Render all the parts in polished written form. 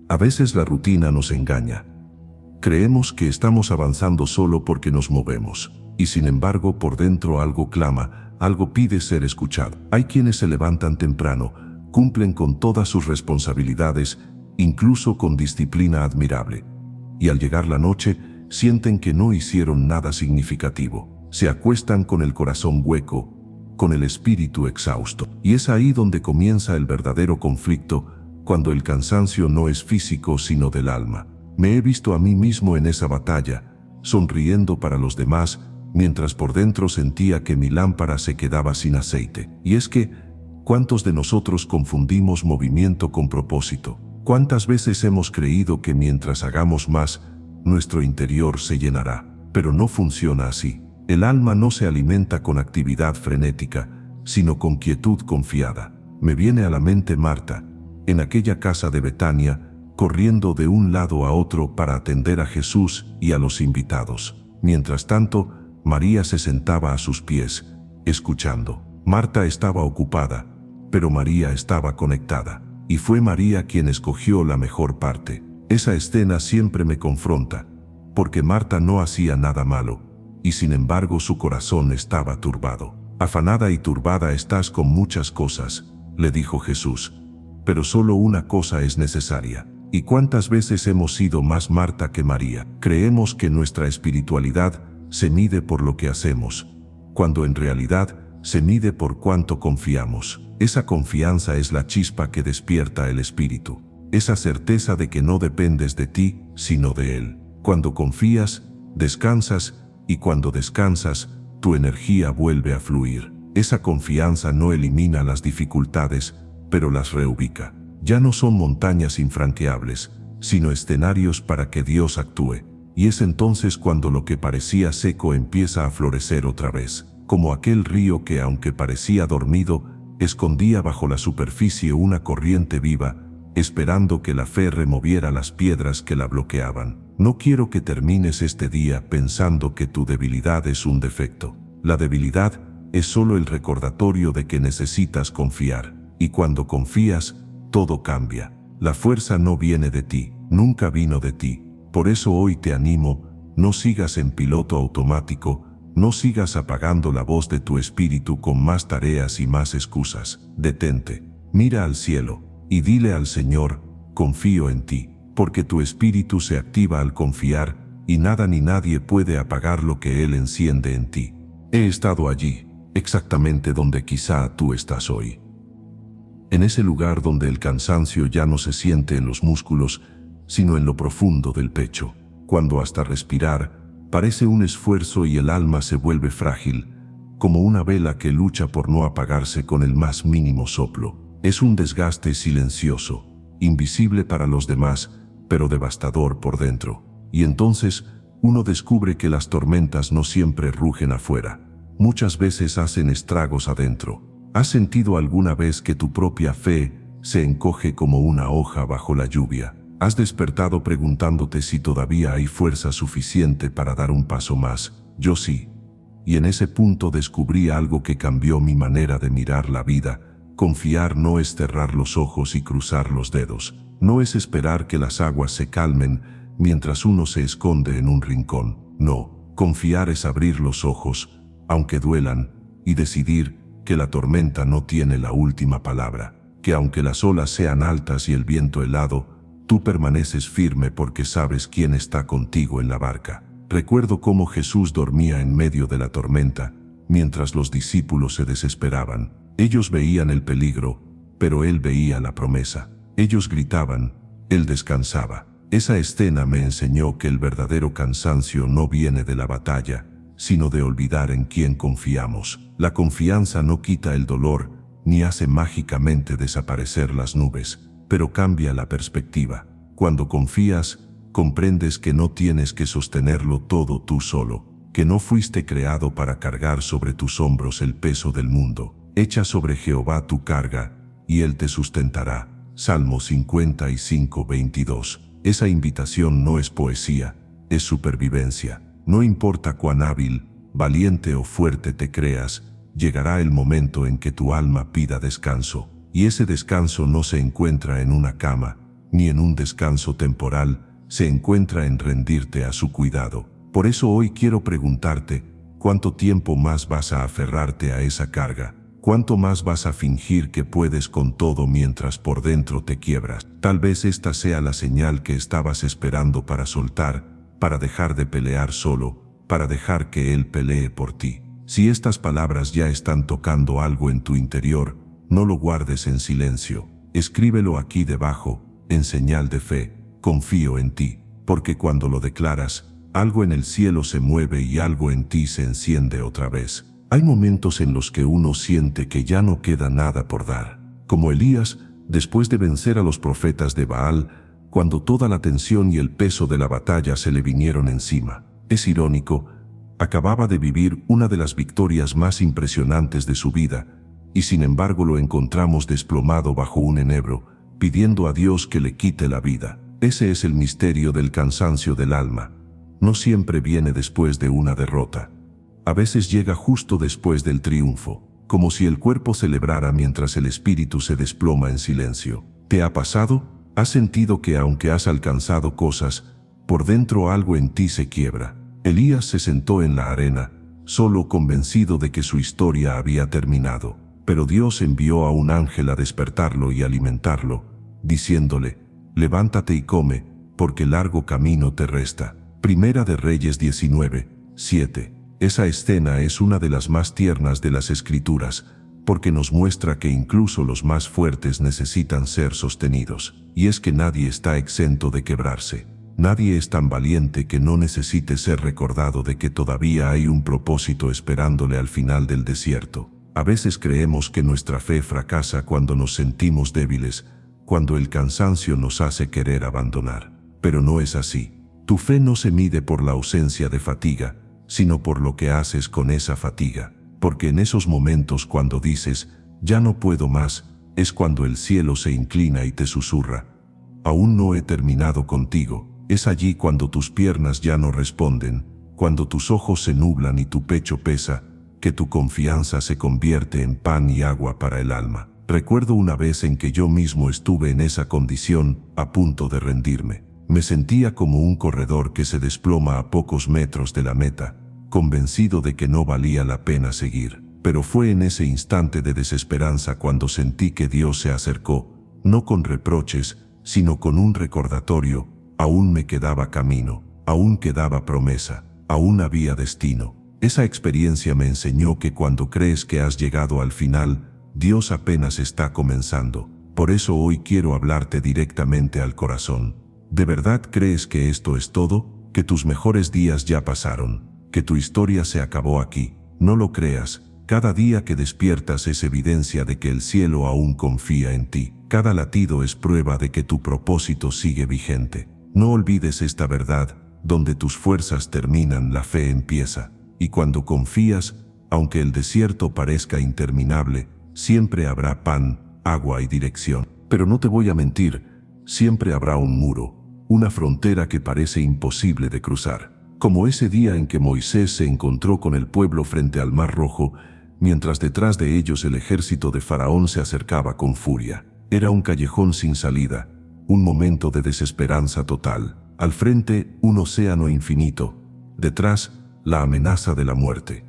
A veces la rutina nos engaña. Creemos que estamos avanzando solo porque nos movemos, y sin embargo por dentro algo clama, algo pide ser escuchado. Hay quienes se levantan temprano, cumplen con todas sus responsabilidades, incluso con disciplina admirable. Y al llegar la noche, sienten que no hicieron nada significativo. Se acuestan con el corazón hueco, con el espíritu exhausto. Y es ahí donde comienza el verdadero conflicto, cuando el cansancio no es físico sino del alma. Me he visto a mí mismo en esa batalla, sonriendo para los demás, mientras por dentro sentía que mi lámpara se quedaba sin aceite. Y es que, ¿cuántos de nosotros confundimos movimiento con propósito? ¿Cuántas veces hemos creído que mientras hagamos más, nuestro interior se llenará? Pero no funciona así. El alma no se alimenta con actividad frenética, sino con quietud confiada. Me viene a la mente Marta, en aquella casa de Betania, corriendo de un lado a otro para atender a Jesús y a los invitados. Mientras tanto, María se sentaba a sus pies, escuchando. Marta estaba ocupada, pero María estaba conectada. Y fue María quien escogió la mejor parte. Esa escena siempre me confronta, porque Marta no hacía nada malo, y sin embargo su corazón estaba turbado. Afanada y turbada estás con muchas cosas, le dijo Jesús, pero solo una cosa es necesaria. ¿Y cuántas veces hemos sido más Marta que María? Creemos que nuestra espiritualidad se mide por lo que hacemos, cuando en realidad se mide por cuánto confiamos. Esa confianza es la chispa que despierta el espíritu, esa certeza de que no dependes de ti, sino de Él. Cuando confías, descansas, y cuando descansas, tu energía vuelve a fluir. Esa confianza no elimina las dificultades, pero las reubica. Ya no son montañas infranqueables, sino escenarios para que Dios actúe. Y es entonces cuando lo que parecía seco empieza a florecer otra vez, como aquel río que, aunque parecía dormido, escondía bajo la superficie una corriente viva, esperando que la fe removiera las piedras que la bloqueaban. No quiero que termines este día pensando que tu debilidad es un defecto. La debilidad es solo el recordatorio de que necesitas confiar. Y cuando confías, todo cambia. La fuerza no viene de ti, nunca vino de ti. Por eso hoy te animo, no sigas en piloto automático, no sigas apagando la voz de tu espíritu con más tareas y más excusas. Detente, mira al cielo, y dile al Señor, confío en ti, porque tu espíritu se activa al confiar, y nada ni nadie puede apagar lo que Él enciende en ti. He estado allí, exactamente donde quizá tú estás hoy. En ese lugar donde el cansancio ya no se siente en los músculos, sino en lo profundo del pecho, cuando hasta respirar parece un esfuerzo y el alma se vuelve frágil, como una vela que lucha por no apagarse con el más mínimo soplo. Es un desgaste silencioso, invisible para los demás, pero devastador por dentro. Y entonces uno descubre que las tormentas no siempre rugen afuera, muchas veces hacen estragos adentro. ¿Has sentido alguna vez que tu propia fe se encoge como una hoja bajo la lluvia? ¿Has despertado preguntándote si todavía hay fuerza suficiente para dar un paso más? Yo sí. Y en ese punto descubrí algo que cambió mi manera de mirar la vida. Confiar no es cerrar los ojos y cruzar los dedos. No es esperar que las aguas se calmen mientras uno se esconde en un rincón. No, confiar es abrir los ojos, aunque duelan, y decidir que la tormenta no tiene la última palabra, que aunque las olas sean altas y el viento helado, tú permaneces firme porque sabes quién está contigo en la barca. Recuerdo cómo Jesús dormía en medio de la tormenta, mientras los discípulos se desesperaban. Ellos veían el peligro, pero Él veía la promesa. Ellos gritaban, Él descansaba. Esa escena me enseñó que el verdadero cansancio no viene de la batalla, sino de olvidar en quién confiamos. La confianza no quita el dolor, ni hace mágicamente desaparecer las nubes, pero cambia la perspectiva. Cuando confías, comprendes que no tienes que sostenerlo todo tú solo, que no fuiste creado para cargar sobre tus hombros el peso del mundo. Echa sobre Jehová tu carga, y Él te sustentará. Salmo 55:22. Esa invitación no es poesía, es supervivencia. No importa cuán hábil, valiente o fuerte te creas, llegará el momento en que tu alma pida descanso. Y ese descanso no se encuentra en una cama, ni en un descanso temporal, se encuentra en rendirte a su cuidado. Por eso hoy quiero preguntarte, ¿cuánto tiempo más vas a aferrarte a esa carga? ¿Cuánto más vas a fingir que puedes con todo mientras por dentro te quiebras? Tal vez esta sea la señal que estabas esperando para soltar, para dejar de pelear solo, para dejar que Él pelee por ti. Si estas palabras ya están tocando algo en tu interior, no lo guardes en silencio. Escríbelo aquí debajo, en señal de fe. Confío en ti, porque cuando lo declaras, algo en el cielo se mueve y algo en ti se enciende otra vez. Hay momentos en los que uno siente que ya no queda nada por dar. Como Elías, después de vencer a los profetas de Baal, cuando toda la tensión y el peso de la batalla se le vinieron encima. Es irónico, acababa de vivir una de las victorias más impresionantes de su vida, y sin embargo lo encontramos desplomado bajo un enebro, pidiendo a Dios que le quite la vida. Ese es el misterio del cansancio del alma. No siempre viene después de una derrota. A veces llega justo después del triunfo, como si el cuerpo celebrara mientras el espíritu se desploma en silencio. ¿Te ha pasado? ¿Has sentido que aunque has alcanzado cosas, por dentro algo en ti se quiebra? Elías se sentó en la arena, solo convencido de que su historia había terminado. Pero Dios envió a un ángel a despertarlo y alimentarlo, diciéndole: levántate y come, porque largo camino te resta. Primera de Reyes 19:7. Esa escena es una de las más tiernas de las Escrituras, porque nos muestra que incluso los más fuertes necesitan ser sostenidos. Y es que nadie está exento de quebrarse. Nadie es tan valiente que no necesite ser recordado de que todavía hay un propósito esperándole al final del desierto. A veces creemos que nuestra fe fracasa cuando nos sentimos débiles, cuando el cansancio nos hace querer abandonar. Pero no es así. Tu fe no se mide por la ausencia de fatiga, sino por lo que haces con esa fatiga. Porque en esos momentos cuando dices, ya no puedo más, es cuando el cielo se inclina y te susurra: aún no he terminado contigo. Es allí cuando tus piernas ya no responden, cuando tus ojos se nublan y tu pecho pesa, que tu confianza se convierte en pan y agua para el alma. Recuerdo una vez en que yo mismo estuve en esa condición, a punto de rendirme. Me sentía como un corredor que se desploma a pocos metros de la meta, convencido de que no valía la pena seguir. Pero fue en ese instante de desesperanza cuando sentí que Dios se acercó, no con reproches, sino con un recordatorio: aún me quedaba camino, aún quedaba promesa, aún había destino. Esa experiencia me enseñó que cuando crees que has llegado al final, Dios apenas está comenzando. Por eso hoy quiero hablarte directamente al corazón. ¿De verdad crees que esto es todo? ¿Que tus mejores días ya pasaron? ¿Que tu historia se acabó aquí? No lo creas. Cada día que despiertas es evidencia de que el cielo aún confía en ti. Cada latido es prueba de que tu propósito sigue vigente. No olvides esta verdad: donde tus fuerzas terminan, la fe empieza. Y cuando confías, aunque el desierto parezca interminable, siempre habrá pan, agua y dirección. Pero no te voy a mentir, siempre habrá un muro, una frontera que parece imposible de cruzar. Como ese día en que Moisés se encontró con el pueblo frente al Mar Rojo, mientras detrás de ellos el ejército de Faraón se acercaba con furia. Era un callejón sin salida, un momento de desesperanza total. Al frente, un océano infinito. Detrás, la amenaza de la muerte.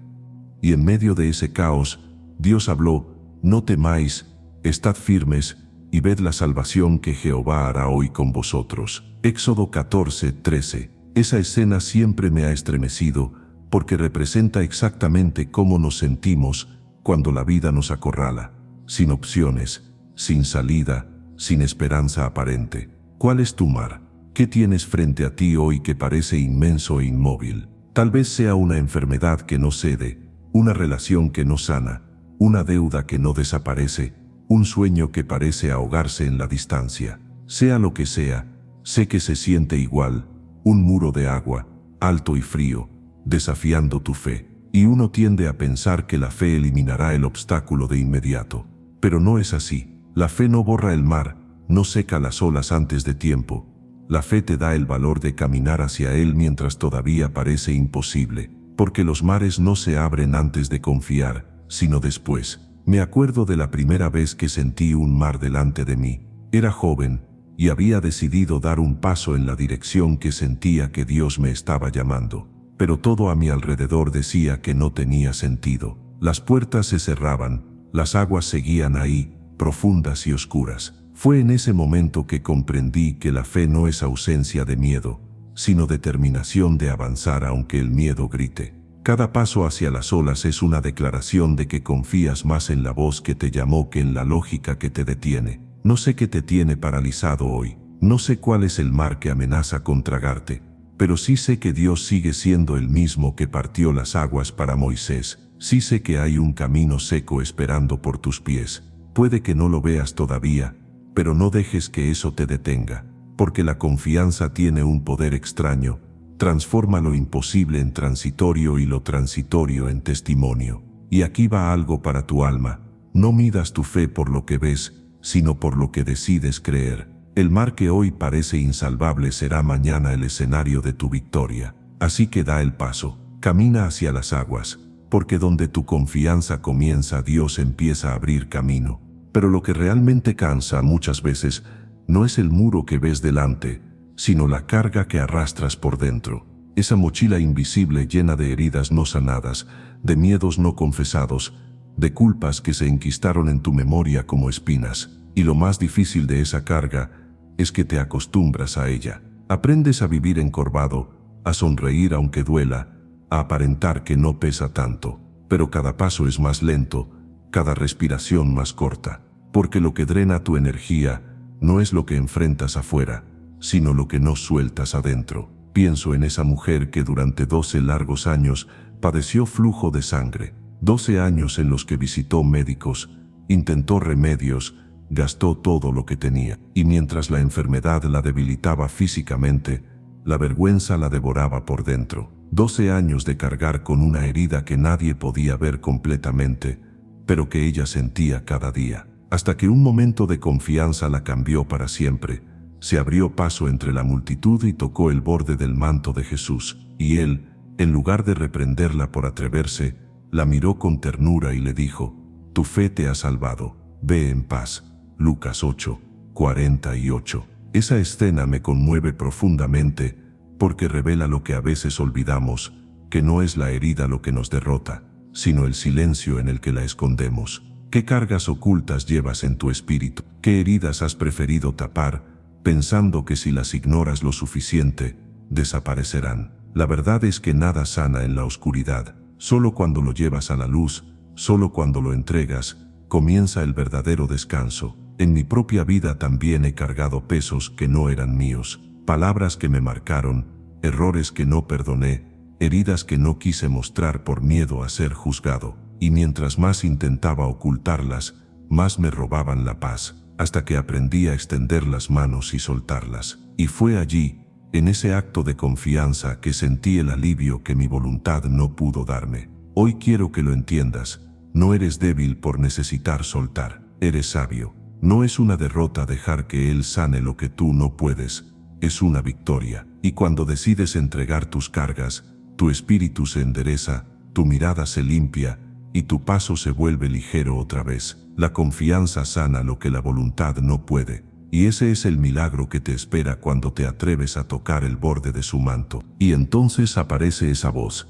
Y en medio de ese caos, Dios habló: no temáis, estad firmes, y ved la salvación que Jehová hará hoy con vosotros. Éxodo 14:13. Esa escena siempre me ha estremecido, porque representa exactamente cómo nos sentimos cuando la vida nos acorrala, sin opciones, sin salida, sin esperanza aparente. ¿Cuál es tu mar? ¿Qué tienes frente a ti hoy que parece inmenso e inmóvil? Tal vez sea una enfermedad que no cede, una relación que no sana, una deuda que no desaparece, un sueño que parece ahogarse en la distancia. Sea lo que sea, sé que se siente igual, un muro de agua, alto y frío, desafiando tu fe. Y uno tiende a pensar que la fe eliminará el obstáculo de inmediato. Pero no es así. La fe no borra el mar, no seca las olas antes de tiempo. La fe te da el valor de caminar hacia él mientras todavía parece imposible, porque los mares no se abren antes de confiar, sino después. Me acuerdo de la primera vez que sentí un mar delante de mí. Era joven, y había decidido dar un paso en la dirección que sentía que Dios me estaba llamando. Pero todo a mi alrededor decía que no tenía sentido. Las puertas se cerraban, las aguas seguían ahí, profundas y oscuras. Fue en ese momento que comprendí que la fe no es ausencia de miedo, sino determinación de avanzar aunque el miedo grite. Cada paso hacia las olas es una declaración de que confías más en la voz que te llamó que en la lógica que te detiene. No sé qué te tiene paralizado hoy, no sé cuál es el mar que amenaza con tragarte, pero sí sé que Dios sigue siendo el mismo que partió las aguas para Moisés. Sí sé que hay un camino seco esperando por tus pies. Puede que no lo veas todavía, pero no dejes que eso te detenga, porque la confianza tiene un poder extraño. Transforma lo imposible en transitorio y lo transitorio en testimonio. Y aquí va algo para tu alma. No midas tu fe por lo que ves, sino por lo que decides creer. El mar que hoy parece insalvable será mañana el escenario de tu victoria. Así que da el paso, camina hacia las aguas, porque donde tu confianza comienza, Dios empieza a abrir camino. Pero lo que realmente cansa muchas veces no es el muro que ves delante, sino la carga que arrastras por dentro. Esa mochila invisible llena de heridas no sanadas, de miedos no confesados, de culpas que se enquistaron en tu memoria como espinas. Y lo más difícil de esa carga es que te acostumbras a ella. Aprendes a vivir encorvado, a sonreír aunque duela, a aparentar que no pesa tanto. Pero cada paso es más lento, cada respiración más corta, porque lo que drena tu energía no es lo que enfrentas afuera, sino lo que no sueltas adentro. Pienso en esa mujer que durante 12 largos años padeció flujo de sangre, 12 años en los que visitó médicos, intentó remedios, gastó todo lo que tenía, y mientras la enfermedad la debilitaba físicamente, la vergüenza la devoraba por dentro. 12 años de cargar con una herida que nadie podía ver completamente, pero que ella sentía cada día, hasta que un momento de confianza la cambió para siempre. Se abrió paso entre la multitud y tocó el borde del manto de Jesús, y él, en lugar de reprenderla por atreverse, la miró con ternura y le dijo: «Tu fe te ha salvado, ve en paz». Lucas 8:48. Esa escena me conmueve profundamente porque revela lo que a veces olvidamos, que no es la herida lo que nos derrota, sino el silencio en el que la escondemos. ¿Qué cargas ocultas llevas en tu espíritu? ¿Qué heridas has preferido tapar, pensando que si las ignoras lo suficiente, desaparecerán? La verdad es que nada sana en la oscuridad. Solo cuando lo llevas a la luz, solo cuando lo entregas, comienza el verdadero descanso. En mi propia vida también he cargado pesos que no eran míos, palabras que me marcaron, errores que no perdoné, heridas que no quise mostrar por miedo a ser juzgado. Y mientras más intentaba ocultarlas, más me robaban la paz, hasta que aprendí a extender las manos y soltarlas. Y fue allí, en ese acto de confianza, que sentí el alivio que mi voluntad no pudo darme. Hoy quiero que lo entiendas. No eres débil por necesitar soltar, eres sabio. No es una derrota dejar que Él sane lo que tú no puedes, es una victoria. Y cuando decides entregar tus cargas, tu espíritu se endereza, tu mirada se limpia, y tu paso se vuelve ligero otra vez. La confianza sana lo que la voluntad no puede. Y ese es el milagro que te espera cuando te atreves a tocar el borde de su manto. Y entonces aparece esa voz.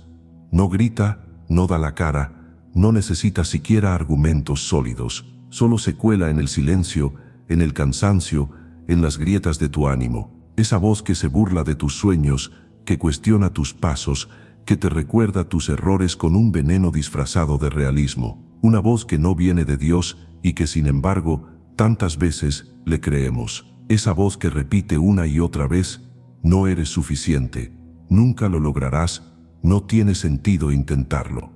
No grita, no da la cara, no necesita siquiera argumentos sólidos. Solo se cuela en el silencio, en el cansancio, en las grietas de tu ánimo. Esa voz que se burla de tus sueños, que cuestiona tus pasos, que te recuerda tus errores con un veneno disfrazado de realismo. Una voz que no viene de Dios y que sin embargo tantas veces le creemos. Esa voz que repite una y otra vez: no eres suficiente, nunca lo lograrás, no tiene sentido intentarlo.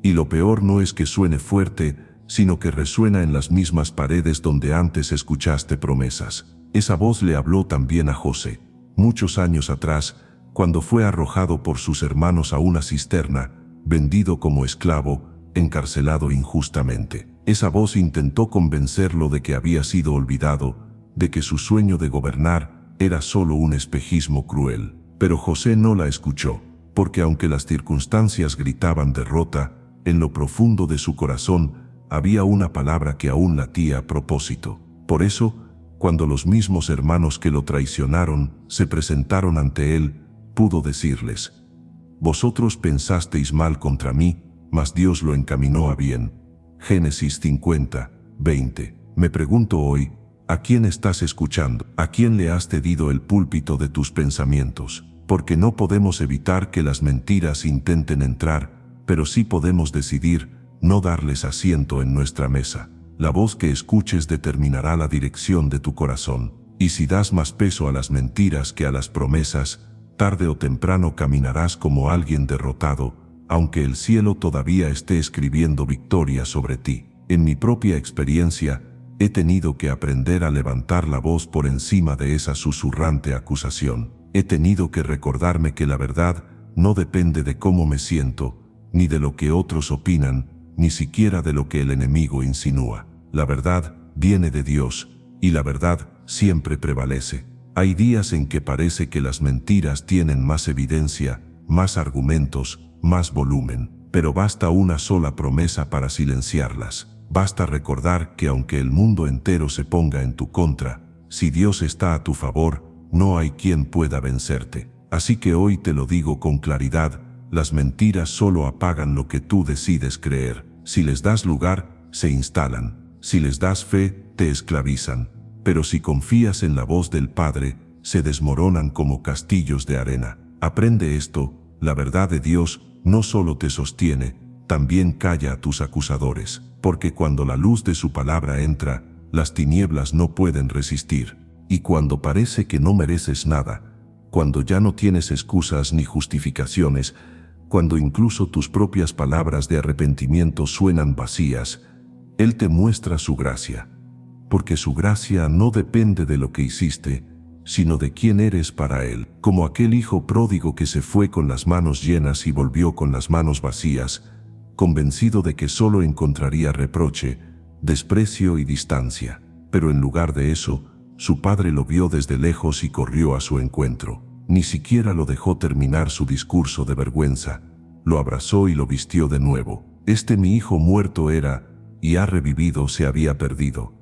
Y lo peor no es que suene fuerte, sino que resuena en las mismas paredes donde antes escuchaste promesas. Esa voz le habló también a José, muchos años atrás, cuando fue arrojado por sus hermanos a una cisterna, vendido como esclavo, encarcelado injustamente. Esa voz intentó convencerlo de que había sido olvidado, de que su sueño de gobernar era solo un espejismo cruel. Pero José no la escuchó, porque aunque las circunstancias gritaban derrota, en lo profundo de su corazón había una palabra que aún latía a propósito. Por eso, Cuando los mismos hermanos que lo traicionaron se presentaron ante él, pudo decirles: «Vosotros pensasteis mal contra mí, mas Dios lo encaminó a bien». Génesis 50, 20. Me pregunto hoy, ¿a quién estás escuchando? ¿A quién le has cedido el púlpito de tus pensamientos? Porque no podemos evitar que las mentiras intenten entrar, pero sí podemos decidir no darles asiento en nuestra mesa. La voz que escuches determinará la dirección de tu corazón. Y si das más peso a las mentiras que a las promesas, tarde o temprano caminarás como alguien derrotado, aunque el cielo todavía esté escribiendo victoria sobre ti. En mi propia experiencia, he tenido que aprender a levantar la voz por encima de esa susurrante acusación. He tenido que recordarme que la verdad no depende de cómo me siento, ni de lo que otros opinan, ni siquiera de lo que el enemigo insinúa. La verdad viene de Dios, y la verdad siempre prevalece. Hay días en que parece que las mentiras tienen más evidencia, más argumentos, más volumen, pero basta una sola promesa para silenciarlas. Basta recordar que aunque el mundo entero se ponga en tu contra, si Dios está a tu favor, no hay quien pueda vencerte. Así que hoy te lo digo con claridad, las mentiras solo apagan lo que tú decides creer. Si les das lugar, se instalan. Si les das fe, te esclavizan. Pero si confías en la voz del Padre, se desmoronan como castillos de arena. Aprende esto, la verdad de Dios no solo te sostiene, también calla a tus acusadores, porque cuando la luz de su palabra entra, las tinieblas no pueden resistir. Y cuando parece que no mereces nada, cuando ya no tienes excusas ni justificaciones, cuando incluso tus propias palabras de arrepentimiento suenan vacías, Él te muestra su gracia. Porque su gracia no depende de lo que hiciste, sino de quién eres para Él. Como aquel hijo pródigo que se fue con las manos llenas y volvió con las manos vacías, convencido de que solo encontraría reproche, desprecio y distancia. Pero en lugar de eso, su padre lo vio desde lejos y corrió a su encuentro. Ni siquiera lo dejó terminar su discurso de vergüenza. Lo abrazó y lo vistió de nuevo. Este mi hijo muerto era, y ha revivido, se había perdido,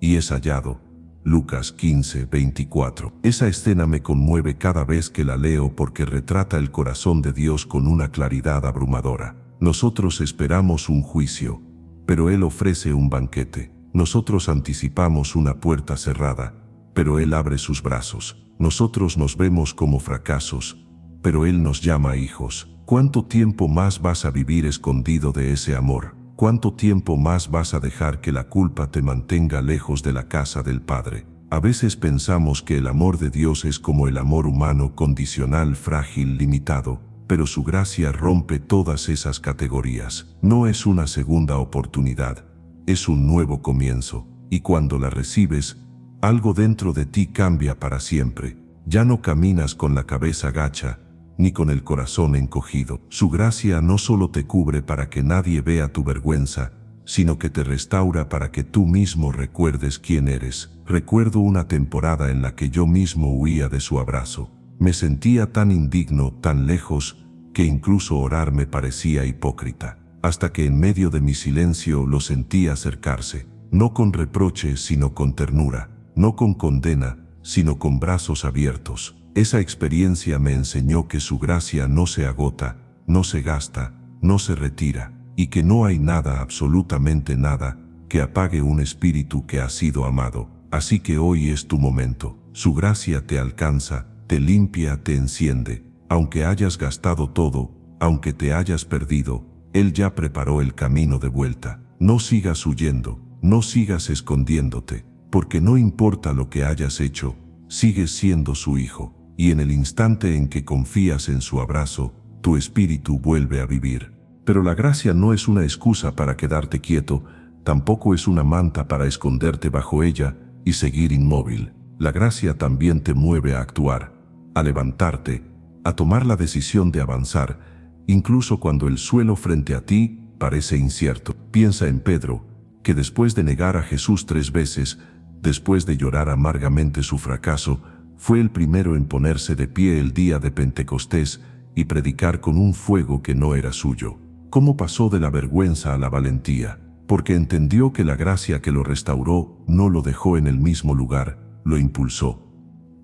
y es hallado. Lucas 15, 24. Esa escena me conmueve cada vez que la leo porque retrata el corazón de Dios con una claridad abrumadora. Nosotros esperamos un juicio, pero Él ofrece un banquete. Nosotros anticipamos una puerta cerrada, pero Él abre sus brazos. Nosotros nos vemos como fracasos, pero Él nos llama hijos. ¿Cuánto tiempo más vas a vivir escondido de ese amor? ¿Cuánto tiempo más vas a dejar que la culpa te mantenga lejos de la casa del Padre? A veces pensamos que el amor de Dios es como el amor humano, condicional, frágil, limitado, pero su gracia rompe todas esas categorías. No es una segunda oportunidad, es un nuevo comienzo, y cuando la recibes, algo dentro de ti cambia para siempre. Ya no caminas con la cabeza gacha, ni con el corazón encogido. Su gracia no solo te cubre para que nadie vea tu vergüenza, sino que te restaura para que tú mismo recuerdes quién eres. Recuerdo una temporada en la que yo mismo huía de su abrazo. Me sentía tan indigno, tan lejos, que incluso orar me parecía hipócrita. Hasta que en medio de mi silencio lo sentí acercarse, no con reproche sino con ternura, no con condena, sino con brazos abiertos. Esa experiencia me enseñó que su gracia no se agota, no se gasta, no se retira, y que no hay nada, absolutamente nada, que apague un espíritu que ha sido amado. Así que hoy es tu momento. Su gracia te alcanza, te limpia, te enciende. Aunque hayas gastado todo, aunque te hayas perdido, Él ya preparó el camino de vuelta. No sigas huyendo, no sigas escondiéndote, porque no importa lo que hayas hecho, sigues siendo su hijo. Y en el instante en que confías en su abrazo, tu espíritu vuelve a vivir. Pero la gracia no es una excusa para quedarte quieto, tampoco es una manta para esconderte bajo ella y seguir inmóvil. La gracia también te mueve a actuar, a levantarte, a tomar la decisión de avanzar, incluso cuando el suelo frente a ti parece incierto. Piensa en Pedro, que después de negar a Jesús 3 veces, después de llorar amargamente su fracaso, fue el primero en ponerse de pie el día de Pentecostés y predicar con un fuego que no era suyo. ¿Cómo pasó de la vergüenza a la valentía? Porque entendió que la gracia que lo restauró no lo dejó en el mismo lugar, lo impulsó.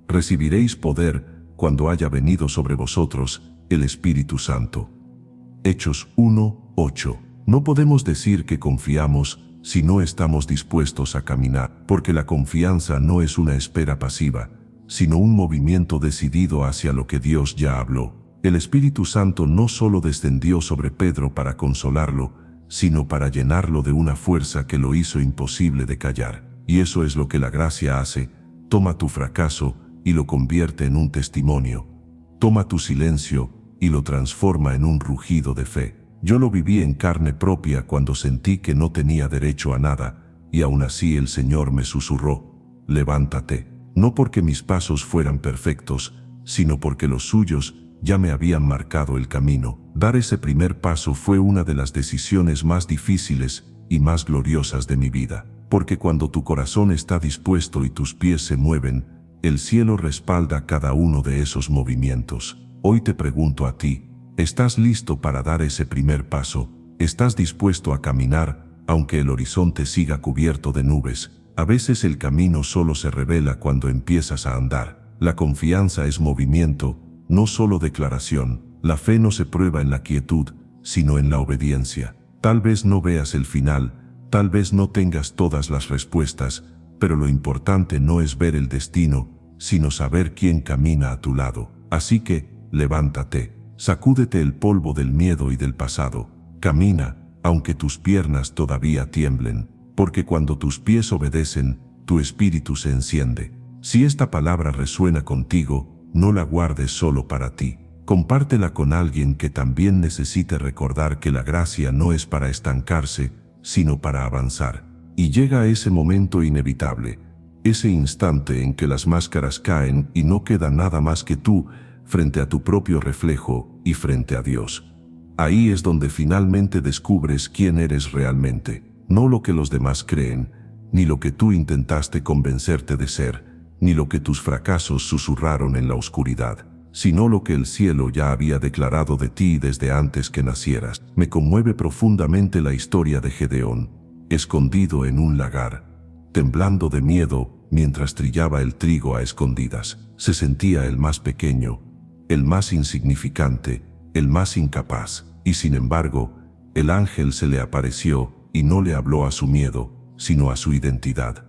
Recibiréis poder cuando haya venido sobre vosotros el Espíritu Santo. Hechos 1:8. No podemos decir que confiamos si no estamos dispuestos a caminar, porque la confianza no es una espera pasiva, sino un movimiento decidido hacia lo que Dios ya habló. El Espíritu Santo no solo descendió sobre Pedro para consolarlo, sino para llenarlo de una fuerza que lo hizo imposible de callar. Y eso es lo que la gracia hace: toma tu fracaso y lo convierte en un testimonio. Toma tu silencio y lo transforma en un rugido de fe. Yo lo viví en carne propia cuando sentí que no tenía derecho a nada, y aún así el Señor me susurró: levántate. No porque mis pasos fueran perfectos, sino porque los suyos ya me habían marcado el camino. Dar ese primer paso fue una de las decisiones más difíciles y más gloriosas de mi vida, porque cuando tu corazón está dispuesto y tus pies se mueven, el cielo respalda cada uno de esos movimientos. Hoy te pregunto a ti: ¿estás listo para dar ese primer paso? ¿Estás dispuesto a caminar, aunque el horizonte siga cubierto de nubes? A veces el camino solo se revela cuando empiezas a andar. La confianza es movimiento, no solo declaración. La fe no se prueba en la quietud, sino en la obediencia. Tal vez no veas el final, tal vez no tengas todas las respuestas, pero lo importante no es ver el destino, sino saber quién camina a tu lado. Así que, levántate, sacúdete el polvo del miedo y del pasado. Camina, aunque tus piernas todavía tiemblen, porque cuando tus pies obedecen, tu espíritu se enciende. Si esta palabra resuena contigo, no la guardes solo para ti. Compártela con alguien que también necesite recordar que la gracia no es para estancarse, sino para avanzar. Y llega ese momento inevitable, ese instante en que las máscaras caen y no queda nada más que tú, frente a tu propio reflejo y frente a Dios. Ahí es donde finalmente descubres quién eres realmente, no lo que los demás creen, ni lo que tú intentaste convencerte de ser, ni lo que tus fracasos susurraron en la oscuridad, sino lo que el cielo ya había declarado de ti desde antes que nacieras. Me conmueve profundamente la historia de Gedeón, escondido en un lagar, temblando de miedo mientras trillaba el trigo a escondidas. Se sentía el más pequeño, el más insignificante, el más incapaz, y sin embargo, el ángel se le apareció y no le habló a su miedo, sino a su identidad.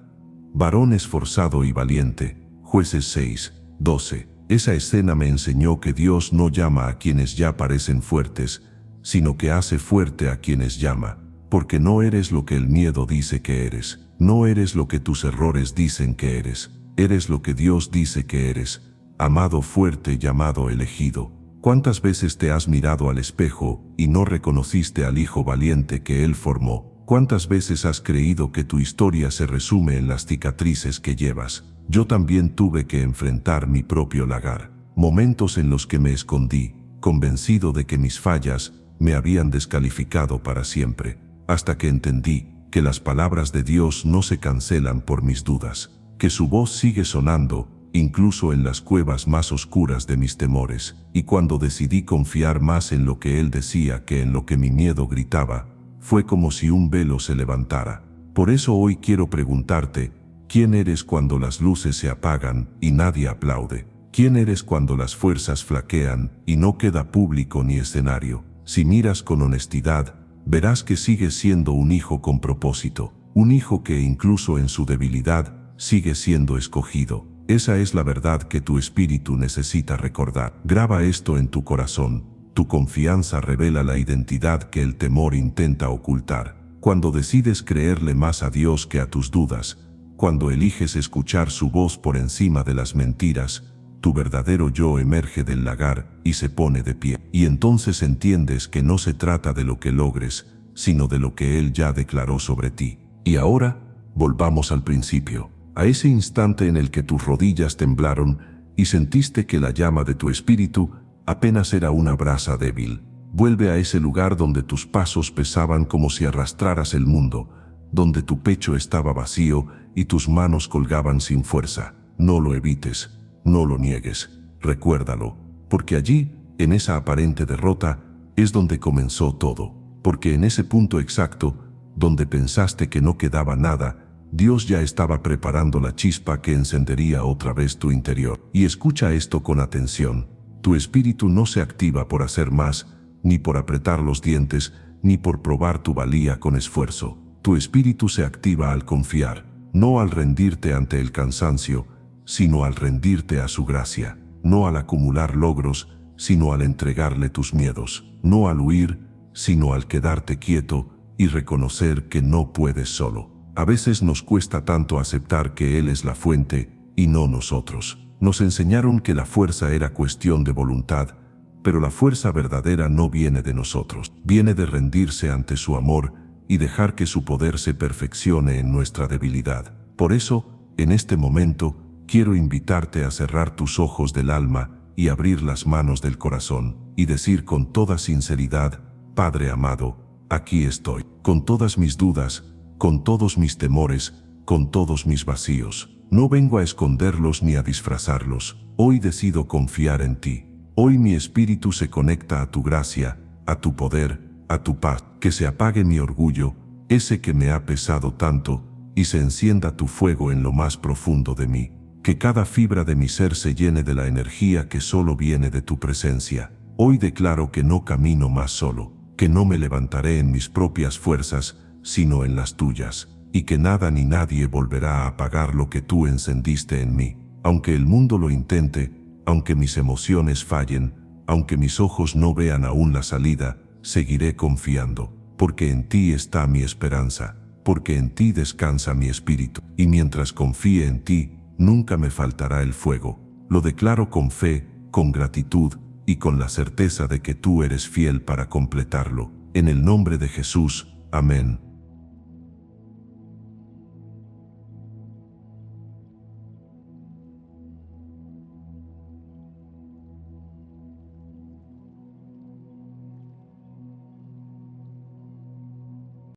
Varón esforzado y valiente, Jueces 6:12. Esa escena me enseñó que Dios no llama a quienes ya parecen fuertes, sino que hace fuerte a quienes llama, porque no eres lo que el miedo dice que eres, no eres lo que tus errores dicen que eres, eres lo que Dios dice que eres. Amado, fuerte, llamado, elegido. ¿Cuántas veces te has mirado al espejo y no reconociste al hijo valiente que Él formó? ¿Cuántas veces has creído que tu historia se resume en las cicatrices que llevas? Yo también tuve que enfrentar mi propio lagar. Momentos en los que me escondí, convencido de que mis fallas me habían descalificado para siempre, hasta que entendí que las palabras de Dios no se cancelan por mis dudas, que su voz sigue sonando, incluso en las cuevas más oscuras de mis temores. Y cuando decidí confiar más en lo que Él decía que en lo que mi miedo gritaba, fue como si un velo se levantara. Por eso hoy quiero preguntarte: ¿quién eres cuando las luces se apagan y nadie aplaude? ¿Quién eres cuando las fuerzas flaquean y no queda público ni escenario? Si miras con honestidad, verás que sigues siendo un hijo con propósito, un hijo que incluso en su debilidad sigue siendo escogido. Esa es la verdad que tu espíritu necesita recordar. Graba esto en tu corazón. Tu confianza revela la identidad que el temor intenta ocultar. Cuando decides creerle más a Dios que a tus dudas, cuando eliges escuchar su voz por encima de las mentiras, tu verdadero yo emerge del lagar y se pone de pie. Y entonces entiendes que no se trata de lo que logres, sino de lo que Él ya declaró sobre ti. Y ahora, volvamos al principio. A ese instante en el que tus rodillas temblaron y sentiste que la llama de tu espíritu apenas era una brasa débil. Vuelve a ese lugar donde tus pasos pesaban como si arrastraras el mundo, donde tu pecho estaba vacío y tus manos colgaban sin fuerza. No lo evites, no lo niegues, recuérdalo, porque allí, en esa aparente derrota, es donde comenzó todo, porque en ese punto exacto, donde pensaste que no quedaba nada, Dios ya estaba preparando la chispa que encendería otra vez tu interior. Y escucha esto con atención. Tu espíritu no se activa por hacer más, ni por apretar los dientes, ni por probar tu valía con esfuerzo. Tu espíritu se activa al confiar, no al rendirte ante el cansancio, sino al rendirte a su gracia, no al acumular logros, sino al entregarle tus miedos, no al huir, sino al quedarte quieto y reconocer que no puedes solo. A veces nos cuesta tanto aceptar que Él es la fuente y no nosotros. Nos enseñaron que la fuerza era cuestión de voluntad, pero la fuerza verdadera no viene de nosotros, viene de rendirse ante su amor y dejar que su poder se perfeccione en nuestra debilidad. Por eso, en este momento, quiero invitarte a cerrar tus ojos del alma y abrir las manos del corazón y decir con toda sinceridad: Padre amado, aquí estoy, con todas mis dudas, con todos mis temores, con todos mis vacíos. No vengo a esconderlos ni a disfrazarlos. Hoy decido confiar en ti. Hoy mi espíritu se conecta a tu gracia, a tu poder, a tu paz. Que se apague mi orgullo, ese que me ha pesado tanto, y se encienda tu fuego en lo más profundo de mí. Que cada fibra de mi ser se llene de la energía que solo viene de tu presencia. Hoy declaro que no camino más solo, que no me levantaré en mis propias fuerzas, sino en las tuyas, y que nada ni nadie volverá a apagar lo que tú encendiste en mí. Aunque el mundo lo intente, aunque mis emociones fallen, aunque mis ojos no vean aún la salida, seguiré confiando, porque en ti está mi esperanza, porque en ti descansa mi espíritu, y mientras confíe en ti, nunca me faltará el fuego. Lo declaro con fe, con gratitud y con la certeza de que tú eres fiel para completarlo. En el nombre de Jesús, amén.